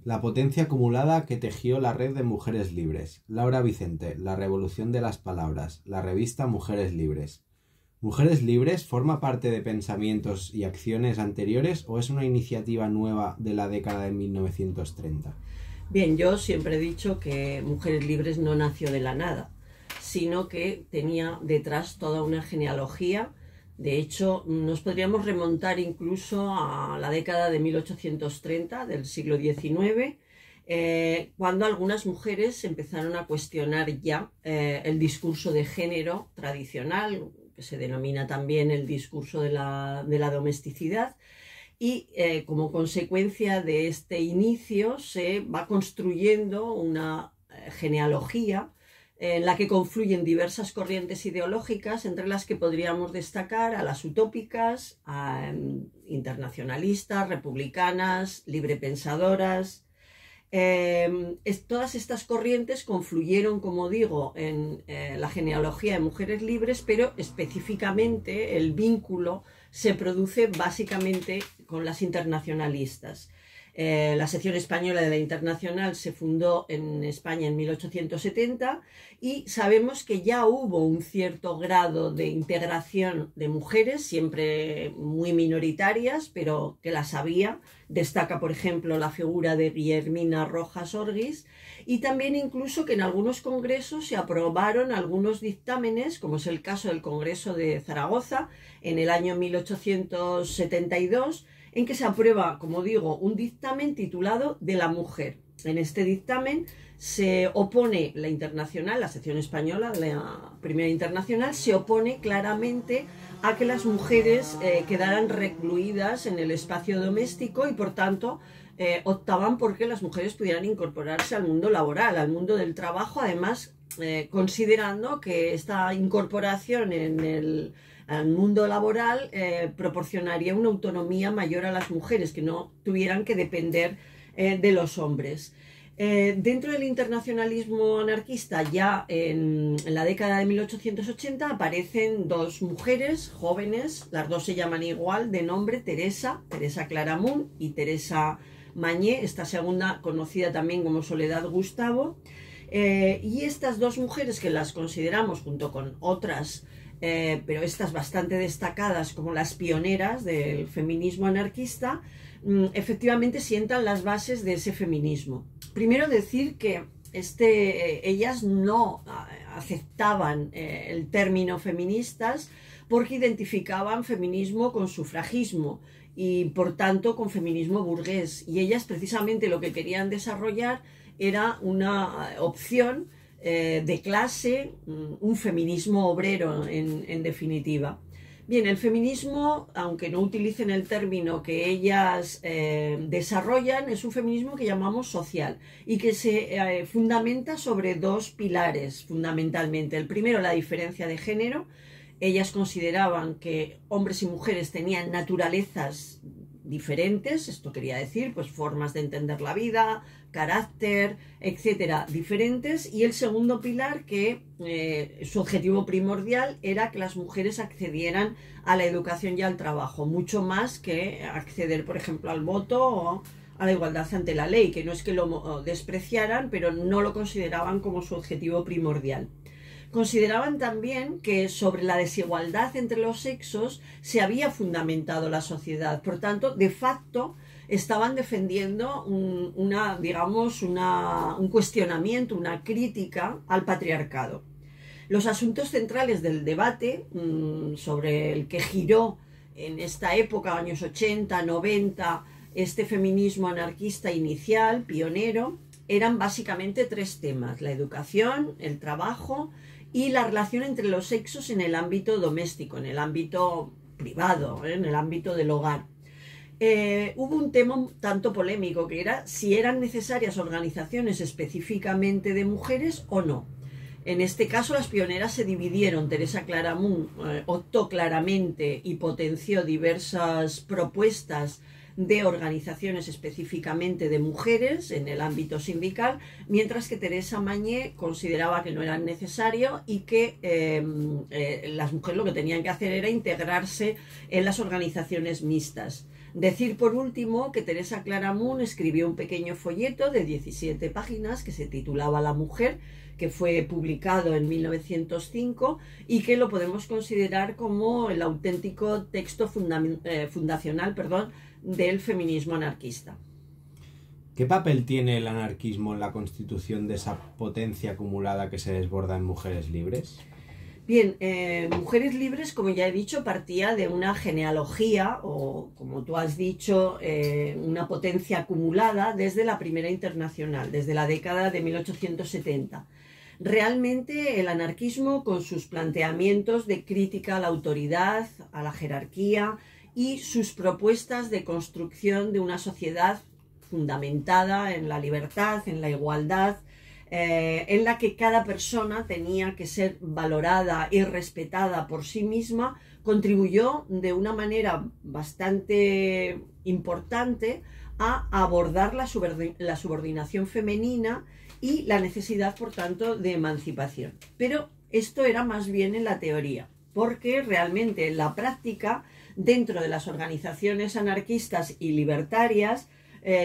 La potencia acumulada que tejió la red de mujeres libres. Laura Vicente, La revolución de las palabras. La revista Mujeres Libres. ¿Mujeres Libres forma parte de pensamientos y acciones anteriores o es una iniciativa nueva de la década de 1930? Bien, yo siempre he dicho que Mujeres Libres no nació de la nada, sino que tenía detrás toda una genealogía. De hecho, nos podríamos remontar incluso a la década de 1830 del siglo XIX, cuando algunas mujeres empezaron a cuestionar ya el discurso de género tradicional, que se denomina también el discurso de la domesticidad, y como consecuencia de este inicio se va construyendo una genealogía en la que confluyen diversas corrientes ideológicas, entre las que podríamos destacar a las utópicas, a internacionalistas, republicanas, librepensadoras. Todas estas corrientes confluyeron, como digo, en la genealogía de Mujeres Libres, pero específicamente el vínculo se produce básicamente con las internacionalistas. La sección española de la Internacional se fundó en España en 1870 y sabemos que ya hubo un cierto grado de integración de mujeres, siempre muy minoritarias, pero que las había. Destaca, por ejemplo, la figura de Guillermina Rojas Orguis, y también incluso que en algunos congresos se aprobaron algunos dictámenes, como es el caso del Congreso de Zaragoza en el año 1872, en que se aprueba, como digo, un dictamen titulado De la mujer. En este dictamen se opone la Internacional, la sección española de la Primera Internacional, se opone claramente a que las mujeres quedaran recluidas en el espacio doméstico y, por tanto, optaban por que las mujeres pudieran incorporarse al mundo laboral, al mundo del trabajo, además considerando que esta incorporación al mundo laboral proporcionaría una autonomía mayor a las mujeres, que no tuvieran que depender de los hombres. Dentro del internacionalismo anarquista, ya en la década de 1880, aparecen dos mujeres jóvenes, las dos se llaman igual de nombre, Teresa Claramunt y Teresa Mañé, esta segunda conocida también como Soledad Gustavo. Y estas dos mujeres, que las consideramos junto con otras, pero estas bastante destacadas como las pioneras del feminismo anarquista, efectivamente sientan las bases de ese feminismo. Primero decir que ellas no aceptaban el término feministas porque identificaban feminismo con sufragismo y por tanto con feminismo burgués, y ellas precisamente lo que querían desarrollar era una opción de clase, un feminismo obrero en definitiva. Bien, el feminismo, aunque no utilicen el término que ellas desarrollan, es un feminismo que llamamos social y que se fundamenta sobre dos pilares fundamentalmente. El primero, la diferencia de género. Ellas consideraban que hombres y mujeres tenían naturalezas diferentes, esto quería decir, pues formas de entender la vida, carácter, etcétera, diferentes. Y el segundo pilar, que su objetivo primordial era que las mujeres accedieran a la educación y al trabajo, mucho más que acceder, por ejemplo, al voto o a la igualdad ante la ley, que no es que lo despreciaran, pero no lo consideraban como su objetivo primordial. Consideraban también que sobre la desigualdad entre los sexos se había fundamentado la sociedad. Por tanto, de facto, estaban defendiendo un cuestionamiento, una crítica al patriarcado. Los asuntos centrales del debate, sobre el que giró en esta época, años 80, 90, este feminismo anarquista inicial, pionero, eran básicamente tres temas: la educación, el trabajo y la relación entre los sexos en el ámbito doméstico, en el ámbito privado, en el ámbito del hogar. Hubo un tema un tanto polémico, que era si eran necesarias organizaciones específicamente de mujeres o no. En este caso, las pioneras se dividieron. Teresa Claramunt optó claramente y potenció diversas propuestas de organizaciones específicamente de mujeres en el ámbito sindical, mientras que Teresa Mañé consideraba que no era necesario y que las mujeres lo que tenían que hacer era integrarse en las organizaciones mixtas. Decir por último que Teresa Claramunt escribió un pequeño folleto de 17 páginas que se titulaba La mujer, que fue publicado en 1905 y que lo podemos considerar como el auténtico texto fundacional, del feminismo anarquista. ¿Qué papel tiene el anarquismo en la constitución de esa potencia acumulada que se desborda en Mujeres Libres? Bien, Mujeres Libres, como ya he dicho, partía de una genealogía o, como tú has dicho, una potencia acumulada desde la Primera Internacional, desde la década de 1870. Realmente el anarquismo, con sus planteamientos de crítica a la autoridad, a la jerarquía y sus propuestas de construcción de una sociedad fundamentada en la libertad, en la igualdad, en la que cada persona tenía que ser valorada y respetada por sí misma, contribuyó de una manera bastante importante a abordar la subordinación femenina y la necesidad, por tanto, de emancipación. Pero esto era más bien en la teoría, porque realmente en la práctica, dentro de las organizaciones anarquistas y libertarias,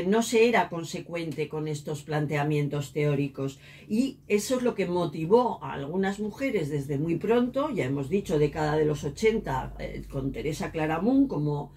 no se era consecuente con estos planteamientos teóricos, y eso es lo que motivó a algunas mujeres desde muy pronto, ya hemos dicho década de los 80, con Teresa Claramunt como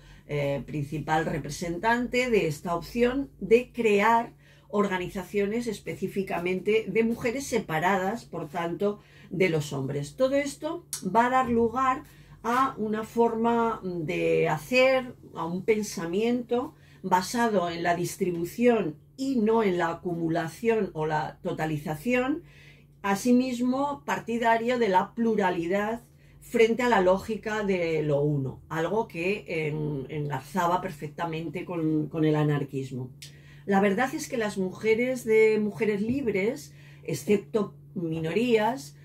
principal representante de esta opción de crear organizaciones específicamente de mujeres separadas, por tanto, de los hombres. Todo esto va a dar lugar a una forma de hacer, a un pensamiento basado en la distribución y no en la acumulación o la totalización, asimismo partidario de la pluralidad frente a la lógica de lo uno, algo que enlazaba perfectamente con el anarquismo. La verdad es que las mujeres de Mujeres Libres, excepto minorías,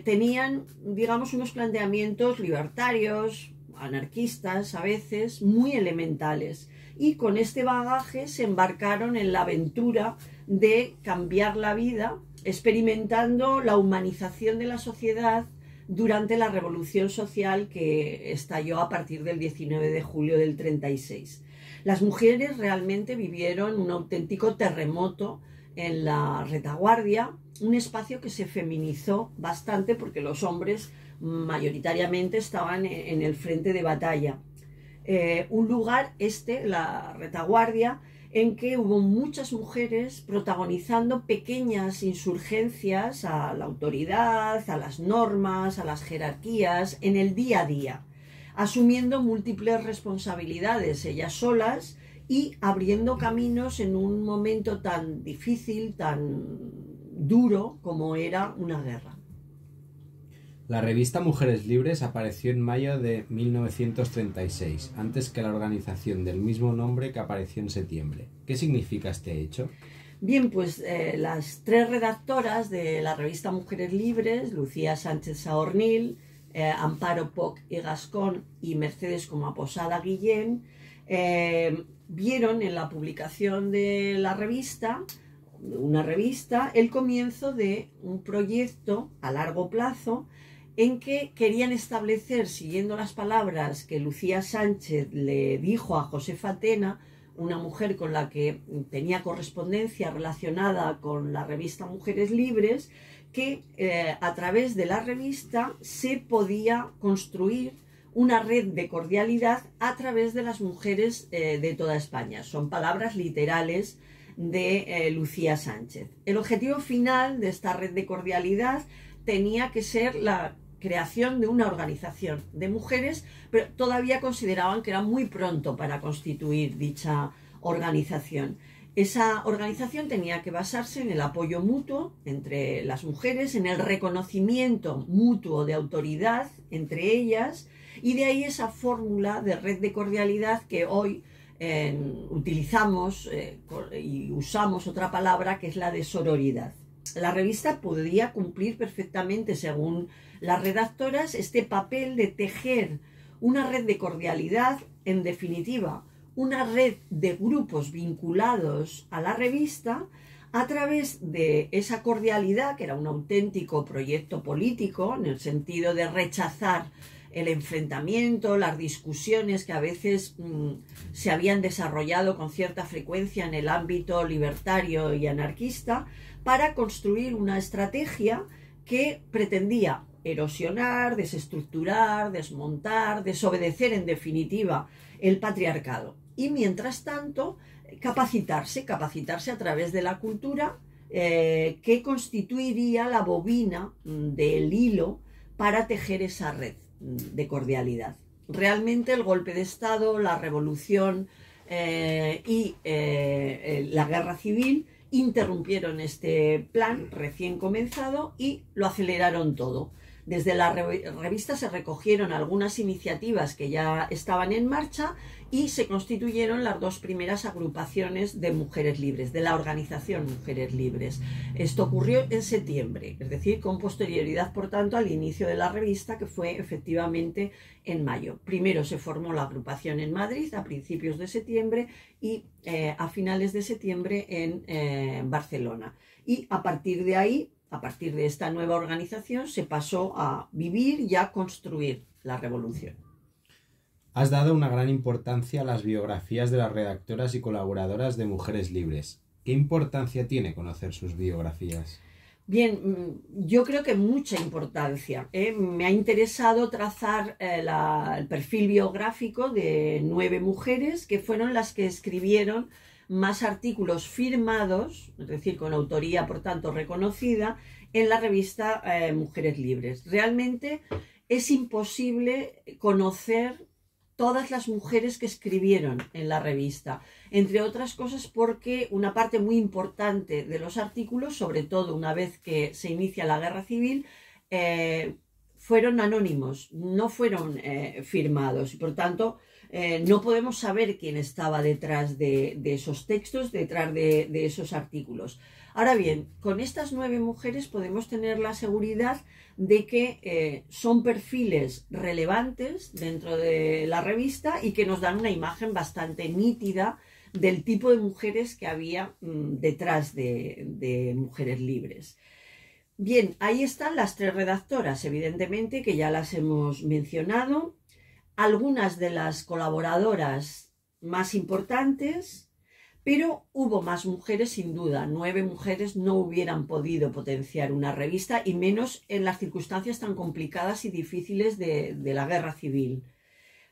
tenían, digamos, unos planteamientos libertarios, anarquistas a veces, muy elementales, y con este bagaje se embarcaron en la aventura de cambiar la vida, experimentando la humanización de la sociedad durante la revolución social que estalló a partir del 19 de julio del 36. Las mujeres realmente vivieron un auténtico terremoto en la retaguardia, un espacio que se feminizó bastante porque los hombres mayoritariamente estaban en el frente de batalla. Un lugar, la retaguardia, en que hubo muchas mujeres protagonizando pequeñas insurgencias a la autoridad, a las normas, a las jerarquías, en el día a día, asumiendo múltiples responsabilidades ellas solas y abriendo caminos en un momento tan difícil, tan duro como era una guerra. La revista Mujeres Libres apareció en mayo de 1936, antes que la organización del mismo nombre que apareció en septiembre. ¿Qué significa este hecho? Bien, pues las tres redactoras de la revista Mujeres Libres, Lucía Sánchez Saornil, Amparo Poch y Gascón y Mercedes Comaposada Guillén, vieron en la publicación de una revista, el comienzo de un proyecto a largo plazo en que querían establecer, siguiendo las palabras que Lucía Sánchez le dijo a Josefa Tena, una mujer con la que tenía correspondencia relacionada con la revista Mujeres Libres, que a través de la revista se podía construir una red de cordialidad a través de las mujeres de toda España. Son palabras literales de Lucía Sánchez. El objetivo final de esta red de cordialidad tenía que ser la creación de una organización de mujeres, pero todavía consideraban que era muy pronto para constituir dicha organización. Esa organización tenía que basarse en el apoyo mutuo entre las mujeres, en el reconocimiento mutuo de autoridad entre ellas, y de ahí esa fórmula de red de cordialidad que hoy utilizamos y usamos otra palabra que es la de sororidad. La revista podría cumplir perfectamente, según las redactoras, este papel de tejer una red de cordialidad, en definitiva, una red de grupos vinculados a la revista a través de esa cordialidad, que era un auténtico proyecto político, en el sentido de rechazar el enfrentamiento, las discusiones que a veces se habían desarrollado con cierta frecuencia en el ámbito libertario y anarquista, para construir una estrategia que pretendía erosionar, desestructurar, desmontar, desobedecer en definitiva el patriarcado. Y mientras tanto, capacitarse a través de la cultura, que constituiría la bobina del hilo para tejer esa red de cordialidad. Realmente el golpe de Estado, la revolución y la guerra civil interrumpieron este plan recién comenzado y lo aceleraron todo. Desde la revista se recogieron algunas iniciativas que ya estaban en marcha y se constituyeron las dos primeras agrupaciones de mujeres libres, de la organización Mujeres Libres. Esto ocurrió en septiembre, es decir, con posterioridad, por tanto, al inicio de la revista, que fue efectivamente en mayo. Primero se formó la agrupación en Madrid a principios de septiembre y a finales de septiembre en Barcelona. Y a partir de ahí, a partir de esta nueva organización, se pasó a vivir y a construir la revolución. Has dado una gran importancia a las biografías de las redactoras y colaboradoras de Mujeres Libres. ¿Qué importancia tiene conocer sus biografías? Bien, yo creo que mucha importancia. Me ha interesado trazar el perfil biográfico de 9 mujeres que fueron las que escribieron más artículos firmados, es decir, con autoría, por tanto, reconocida, en la revista Mujeres Libres. Realmente es imposible conocer todas las mujeres que escribieron en la revista, entre otras cosas porque una parte muy importante de los artículos, sobre todo una vez que se inicia la guerra civil, fueron anónimos, no fueron firmados, y por tanto no podemos saber quién estaba detrás de esos textos, detrás de esos artículos. Ahora bien, con estas 9 mujeres podemos tener la seguridad de que son perfiles relevantes dentro de la revista y que nos dan una imagen bastante nítida del tipo de mujeres que había detrás de Mujeres Libres. Bien, ahí están las 3 redactoras, evidentemente, que ya las hemos mencionado. Algunas de las colaboradoras más importantes, pero hubo más mujeres sin duda. 9 mujeres no hubieran podido potenciar una revista, y menos en las circunstancias tan complicadas y difíciles de la guerra civil.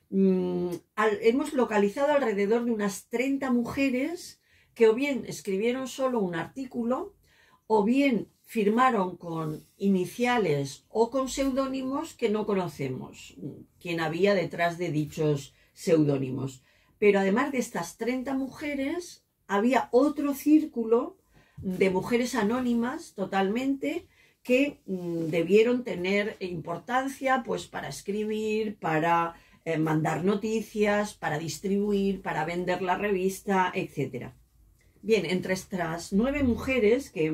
Hemos localizado alrededor de unas 30 mujeres que o bien escribieron solo un artículo o bien firmaron con iniciales o con seudónimos que no conocemos quién había detrás de dichos seudónimos. Pero además de estas 30 mujeres, había otro círculo de mujeres anónimas totalmente que debieron tener importancia pues para escribir, para mandar noticias, para distribuir, para vender la revista, etc. Bien, entre estas 9 mujeres que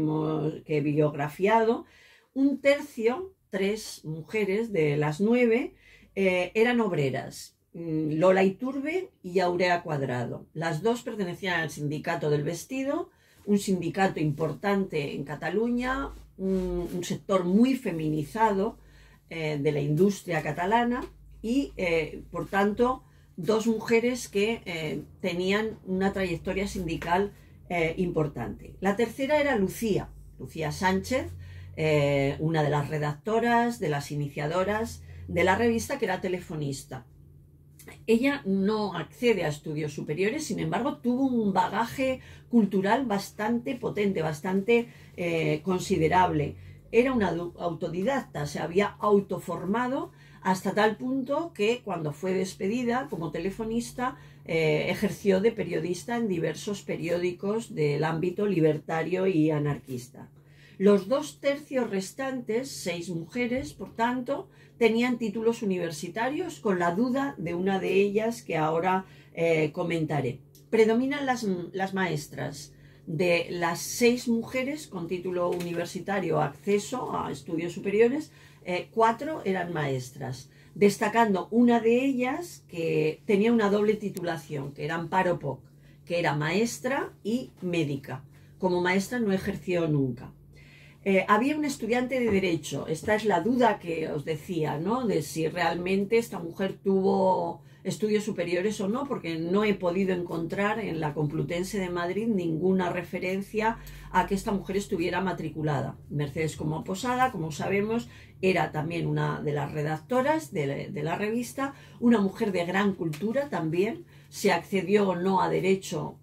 he biografiado, un tercio, 3 mujeres de las 9, eran obreras. Lola Iturbe y Aurea Cuadrado. Las dos pertenecían al Sindicato del Vestido, un sindicato importante en Cataluña, un sector muy feminizado de la industria catalana y, por tanto, 2 mujeres que tenían una trayectoria sindical importante. La tercera era Lucía Sánchez, una de las redactoras, de las iniciadoras de la revista, que era telefonista. Ella no accede a estudios superiores, sin embargo, tuvo un bagaje cultural bastante potente, bastante considerable. Era una autodidacta, se había autoformado hasta tal punto que cuando fue despedida como telefonista ejerció de periodista en diversos periódicos del ámbito libertario y anarquista. Los 2 tercios restantes, 6 mujeres, por tanto, tenían títulos universitarios, con la duda de una de ellas que ahora comentaré. Predominan las maestras. De las 6 mujeres con título universitario, acceso a estudios superiores, 4 eran maestras, destacando una de ellas que tenía una doble titulación, que era Amparo Poch, que era maestra y médica. Como maestra no ejerció nunca. Había un estudiante de Derecho. Esta es la duda que os decía, ¿no? De si realmente esta mujer tuvo estudios superiores o no, porque no he podido encontrar en la Complutense de Madrid ninguna referencia a que esta mujer estuviera matriculada. Mercedes Como Posada, como sabemos, era también una de las redactoras de la revista, una mujer de gran cultura también. Si accedió o no a Derecho,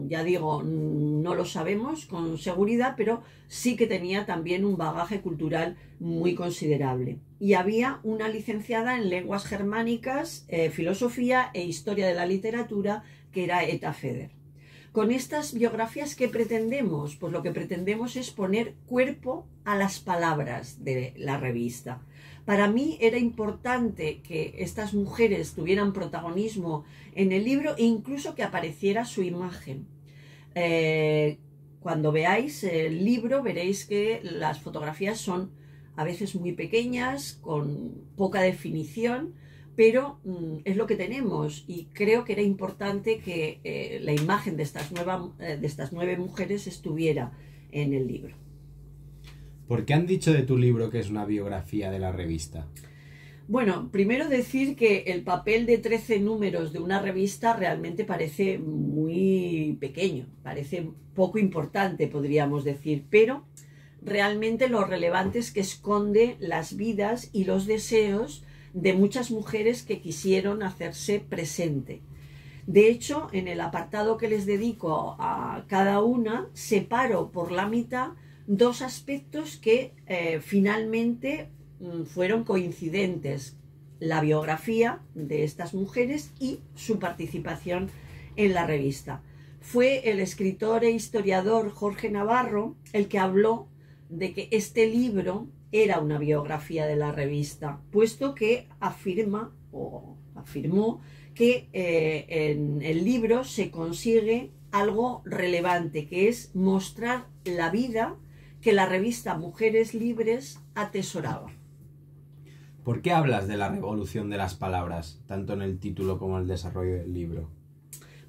ya digo, no lo sabemos con seguridad, pero sí que tenía también un bagaje cultural muy considerable. Y había una licenciada en Lenguas Germánicas, Filosofía e Historia de la Literatura, que era Eta Feder. Con estas biografías, ¿qué pretendemos? Pues lo que pretendemos es poner cuerpo a las palabras de la revista. Para mí era importante que estas mujeres tuvieran protagonismo en el libro e incluso que apareciera su imagen. Cuando veáis el libro veréis que las fotografías son a veces muy pequeñas, con poca definición, pero es lo que tenemos y creo que era importante que la imagen de estas 9 mujeres estuviera en el libro. ¿Por qué han dicho de tu libro que es una biografía de la revista? Bueno, primero decir que el papel de 13 números de una revista realmente parece muy pequeño, parece poco importante, podríamos decir, pero realmente lo relevante es que esconde las vidas y los deseos de muchas mujeres que quisieron hacerse presente. De hecho, en el apartado que les dedico a cada una, separo por la mitad 2 aspectos que finalmente fueron coincidentes: la biografía de estas mujeres y su participación en la revista. Fue el escritor e historiador Jorge Navarro el que habló de que este libro era una biografía de la revista, puesto que afirmó que en el libro se consigue algo relevante, que es mostrar la vida que la revista Mujeres Libres atesoraba. ¿Por qué hablas de la revolución de las palabras, tanto en el título como en el desarrollo del libro?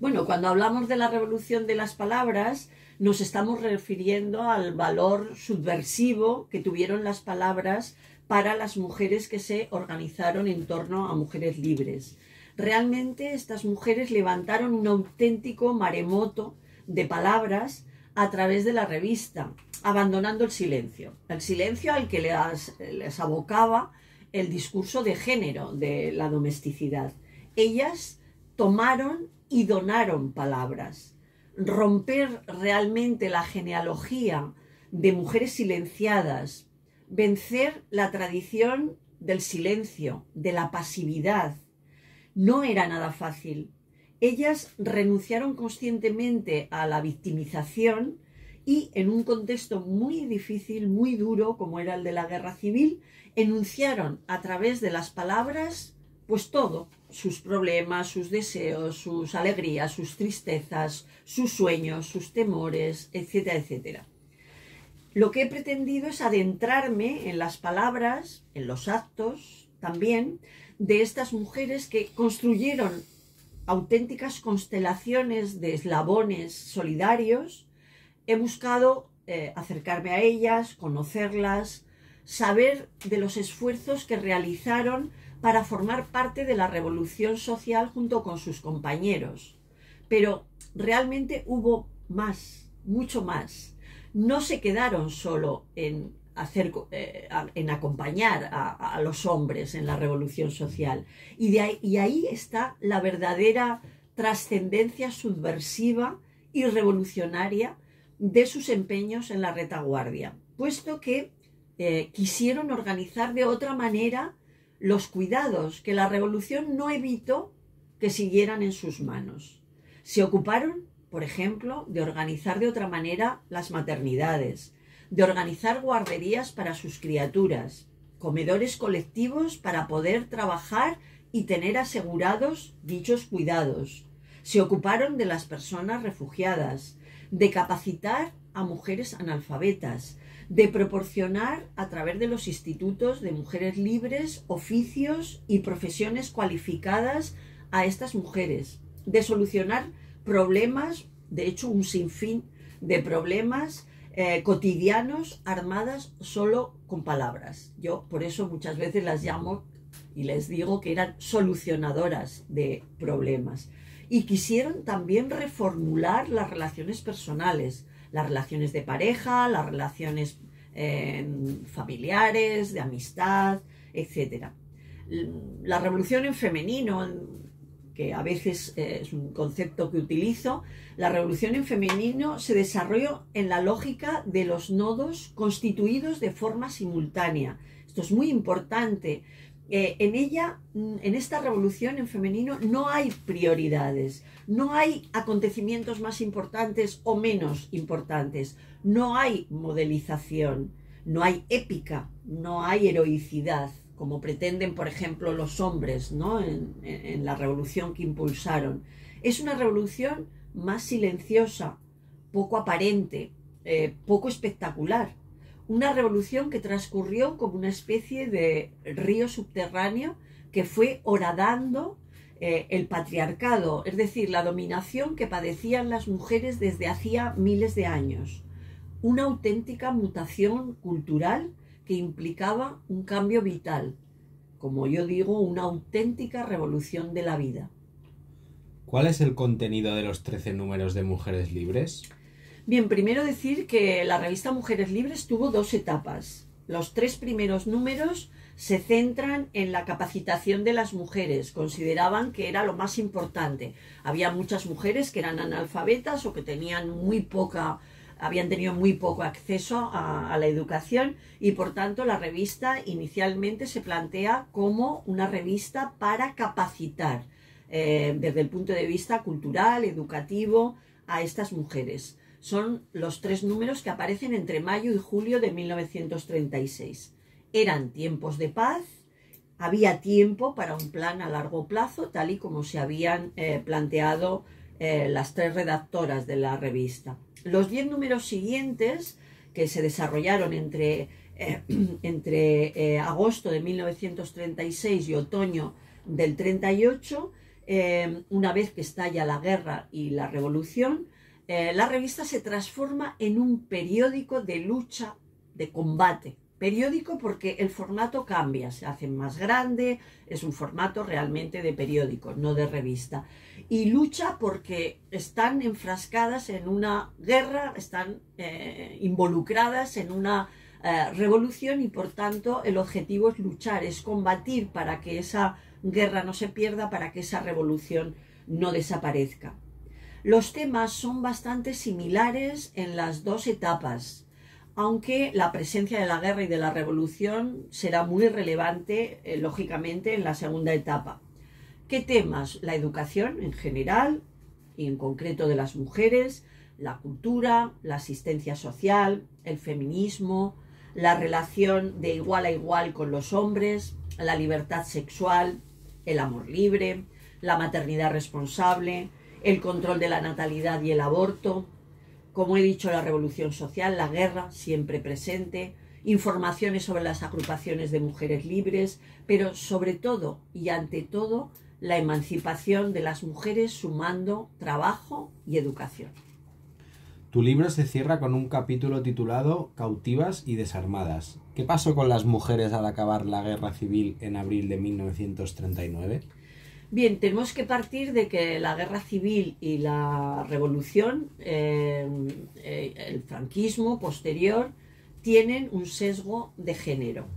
Bueno, cuando hablamos de la revolución de las palabras, nos estamos refiriendo al valor subversivo que tuvieron las palabras para las mujeres que se organizaron en torno a Mujeres Libres. Realmente estas mujeres levantaron un auténtico maremoto de palabras a través de la revista, abandonando el silencio al que les abocaba el discurso de género de la domesticidad. Ellas tomaron y donaron palabras. Romper realmente la genealogía de mujeres silenciadas, vencer la tradición del silencio, de la pasividad, no era nada fácil. Ellas renunciaron conscientemente a la victimización y, en un contexto muy difícil, muy duro, como era el de la guerra civil, enunciaron a través de las palabras pues todo: sus problemas, sus deseos, sus alegrías, sus tristezas, sus sueños, sus temores, etcétera, etcétera. Lo que he pretendido es adentrarme en las palabras, en los actos también, de estas mujeres que construyeron auténticas constelaciones de eslabones solidarios. He buscado acercarme a ellas, conocerlas, saber de los esfuerzos que realizaron para formar parte de la revolución social junto con sus compañeros. Pero realmente hubo más, mucho más. No se quedaron solo en acompañar a los hombres en la revolución social. Y ahí está la verdadera trascendencia subversiva y revolucionaria de sus empeños en la retaguardia, puesto que quisieron organizar de otra manera los cuidados que la revolución no evitó que siguieran en sus manos. Se ocuparon, por ejemplo, de organizar de otra manera las maternidades, de organizar guarderías para sus criaturas, comedores colectivos para poder trabajar y tener asegurados dichos cuidados. Se ocuparon de las personas refugiadas, de capacitar a mujeres analfabetas, de proporcionar a través de los institutos de Mujeres Libres oficios y profesiones cualificadas a estas mujeres, de solucionar problemas, de hecho un sinfín de problemas cotidianos armadas solo con palabras. Yo por eso muchas veces las llamo y les digo que eran solucionadoras de problemas. Y quisieron también reformular las relaciones personales, las relaciones de pareja, las relaciones familiares, de amistad, etc. La revolución en femenino, que a veces es un concepto que utilizo, la revolución en femenino se desarrolló en la lógica de los nodos constituidos de forma simultánea. Esto es muy importante. En ella, en esta revolución en femenino, no hay prioridades, no hay acontecimientos más importantes o menos importantes, no hay modelización, no hay épica, no hay heroicidad, como pretenden, por ejemplo, los hombres, ¿no? en la revolución que impulsaron. Es una revolución más silenciosa, poco aparente, poco espectacular. Una revolución que transcurrió como una especie de río subterráneo que fue horadando el patriarcado, es decir, la dominación que padecían las mujeres desde hacía miles de años. Una auténtica mutación cultural que implicaba un cambio vital, como yo digo, una auténtica revolución de la vida. ¿Cuál es el contenido de los 13 números de Mujeres Libres? Bien, primero decir que la revista Mujeres Libres tuvo 2 etapas. Los 3 primeros números se centran en la capacitación de las mujeres, consideraban que era lo más importante. Había muchas mujeres que eran analfabetas o que habían tenido muy poco acceso a la educación y por tanto la revista inicialmente se plantea como una revista para capacitar desde el punto de vista cultural, educativo, a estas mujeres. Son los 3 números que aparecen entre mayo y julio de 1936. Eran tiempos de paz, había tiempo para un plan a largo plazo, tal y como se habían planteado las 3 redactoras de la revista. Los 10 números siguientes, que se desarrollaron entre agosto de 1936 y otoño del 38, una vez que estalla la guerra y la revolución, la revista se transforma en un periódico de lucha, de combate. Periódico porque el formato cambia, se hace más grande, es un formato realmente de periódico, no de revista. Y lucha porque están enfrascadas en una guerra, están involucradas en una revolución y por tanto el objetivo es luchar, es combatir para que esa guerra no se pierda, para que esa revolución no desaparezca. Los temas son bastante similares en las 2 etapas, aunque la presencia de la guerra y de la revolución será muy relevante, lógicamente, en la segunda etapa. ¿Qué temas? La educación en general, y en concreto de las mujeres, la cultura, la asistencia social, el feminismo, la relación de igual a igual con los hombres, la libertad sexual, el amor libre, la maternidad responsable, el control de la natalidad y el aborto. Como he dicho, la revolución social, la guerra siempre presente, informaciones sobre las agrupaciones de mujeres libres, pero sobre todo y ante todo la emancipación de las mujeres sumando trabajo y educación. Tu libro se cierra con un capítulo titulado Cautivas y desarmadas. ¿Qué pasó con las mujeres al acabar la guerra civil en abril de 1939? Bien, tenemos que partir de que la guerra civil y la revolución, el franquismo posterior, tienen un sesgo de género.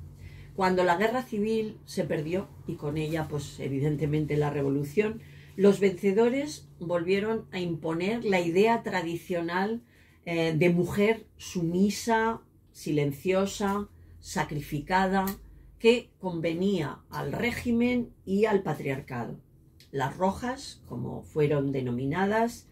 Cuando la guerra civil se perdió, y con ella, pues evidentemente la revolución, los vencedores volvieron a imponer la idea tradicional de mujer sumisa, silenciosa, sacrificada, que convenía al régimen y al patriarcado. Las rojas, como fueron denominadas,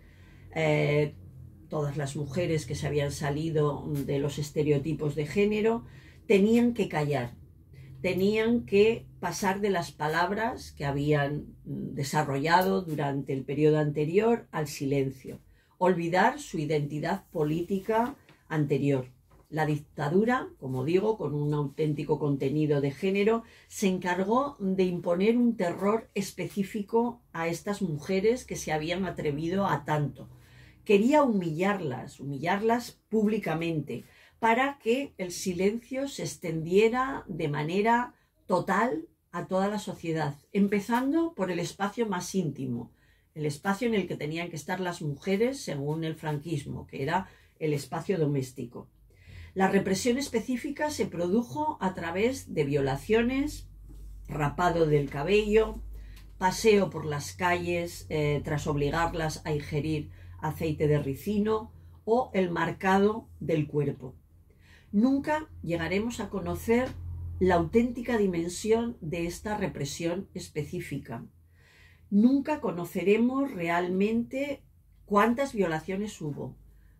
todas las mujeres que se habían salido de los estereotipos de género, tenían que callar, tenían que pasar de las palabras que habían desarrollado durante el periodo anterior al silencio, olvidar su identidad política anterior. La dictadura, como digo, con un auténtico contenido de género, se encargó de imponer un terror específico a estas mujeres que se habían atrevido a tanto, Quería humillarlas públicamente, para que el silencio se extendiera de manera total a toda la sociedad, empezando por el espacio más íntimo, el espacio en el que tenían que estar las mujeres según el franquismo, que era el espacio doméstico. La represión específica se produjo a través de violaciones, rapado del cabello, paseo por las calles tras obligarlas a ingerir aceite de ricino o el marcado del cuerpo. Nunca llegaremos a conocer la auténtica dimensión de esta represión específica. Nunca conoceremos realmente cuántas violaciones hubo,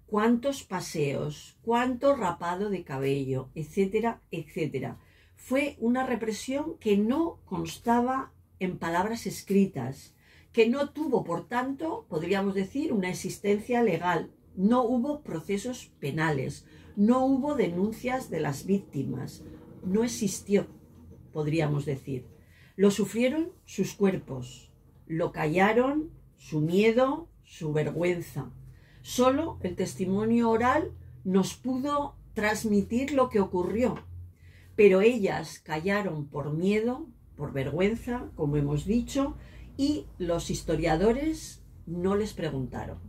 cuántos paseos, cuánto rapado de cabello, etcétera, etcétera. Fue una represión que no constaba en palabras escritas, que no tuvo, por tanto, podríamos decir, una existencia legal. No hubo procesos penales, no hubo denuncias de las víctimas, no existió, podríamos decir. Lo sufrieron sus cuerpos, lo callaron su miedo, su vergüenza. Solo el testimonio oral nos pudo transmitir lo que ocurrió, pero ellas callaron por miedo, por vergüenza, como hemos dicho, y los historiadores no les preguntaron.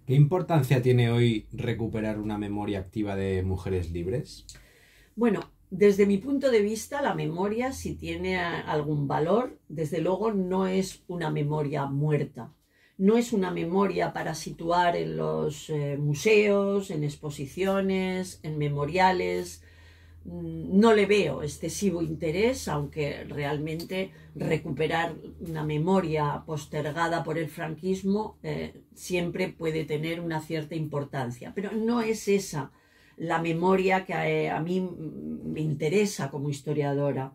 ¿Qué importancia tiene hoy recuperar una memoria activa de mujeres libres? Bueno, desde mi punto de vista, la memoria, si tiene algún valor, desde luego no es una memoria muerta. No es una memoria para situar en los museos, en exposiciones, en memoriales. No le veo excesivo interés, aunque realmente recuperar una memoria postergada por el franquismo siempre puede tener una cierta importancia. Pero no es esa la memoria que a mí me interesa como historiadora.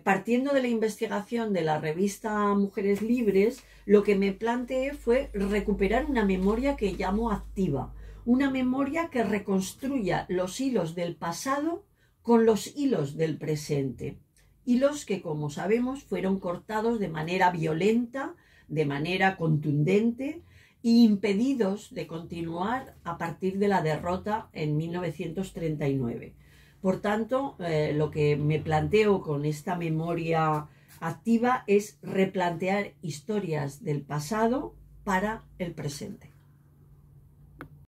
Partiendo de la investigación de la revista Mujeres Libres, lo que me planteé fue recuperar una memoria que llamo activa, una memoria que reconstruya los hilos del pasado con los hilos del presente, hilos que, como sabemos, fueron cortados de manera violenta, de manera contundente e impedidos de continuar a partir de la derrota en 1939. Por tanto, lo que me planteo con esta memoria activa es replantear historias del pasado para el presente.